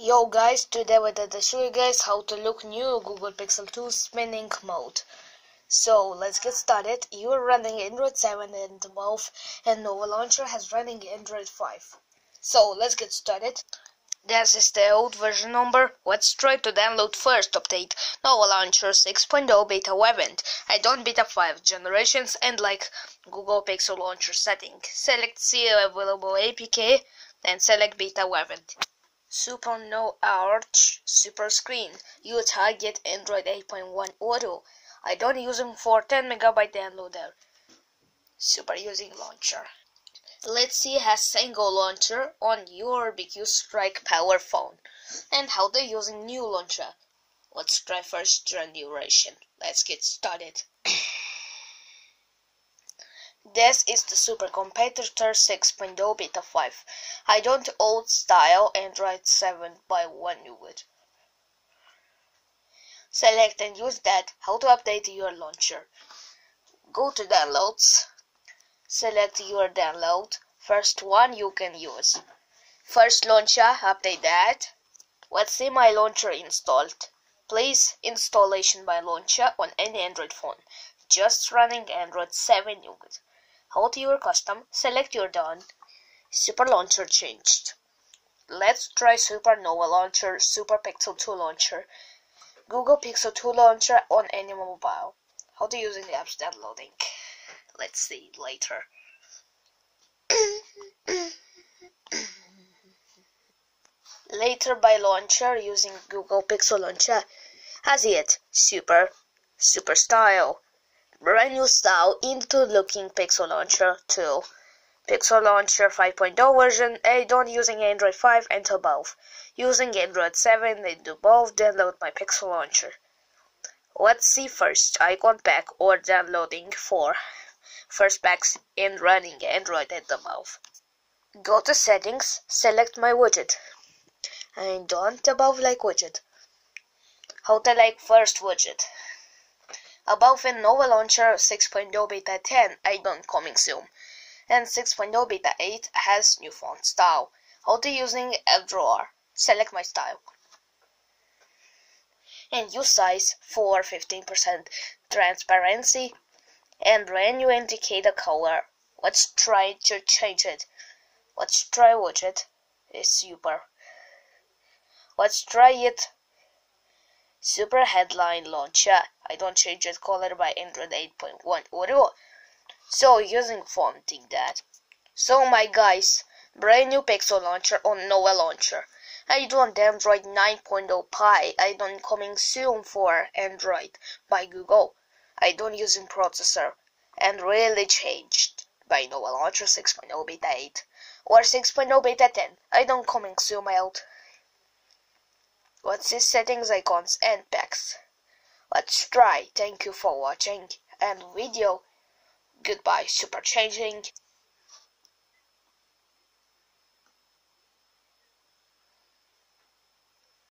Yo guys, today I will show you guys how to look new Google Pixel 2 spinning mode. So let's get started. You are running Android 7 and above, and Nova Launcher has running Android 5. So let's get started. This is the old version number. Let's try to download first update Nova Launcher 6.0 beta 11. I don't beta 5 generations and like Google Pixel Launcher setting. Select see available APK, then select beta 11. Super no arch super screen. You target Android 8.1 Oreo. I don't using for 10 MB downloader. Super using launcher. Let's see has single launcher on your BQ Strike Power phone and how they're using new launcher. Let's try first generation. Let's get started. This is the super competitor 6.0 beta 5. I don't old style Android 7 by one unit. Select and use that. How to update your launcher. Go to downloads. Select your download. First one you can use. First launcher, update that. Let's see my launcher installed. Please installation by launcher on any Android phone. Just running Android 7 unit. How to your custom, select your done. Super launcher changed. Let's try Super Nova Launcher, Super Pixel 2 Launcher, Google Pixel 2 Launcher on any mobile. How to using the apps downloading. Let's see later. Later by launcher using Google Pixel Launcher. As yet, super style. Brand new style into looking Pixel Launcher 2. Pixel Launcher 5.0 version. I don't using Android 5 and above. Using Android 7 and above download my Pixel Launcher. Let's see first icon pack or downloading for first packs in running Android and above. Go to settings, select my widget. I don't above like widget. How to like first widget. Above in Nova Launcher 6.0 beta 10 I don't coming soon, and 6.0 beta 8 has new font style. How to using a drawer. Select my style. And use size for 15% transparency and brand new indicator color. Let's try to change it. Let's try widget. It's super. Let's try it. Super headline launcher. I don't change it color by Android 8.1 Oreo. So using fonting that. So my guys, brand new Pixel launcher on Nova Launcher. I don't Android 9.0 Pie. I don't coming soon for Android by Google. I don't using processor and really changed by Nova Launcher 6.0 beta 8 or 6.0 beta 10. I don't coming soon out. What's this settings icons and packs? Let's try. Thank you for watching and video. Goodbye, super changing.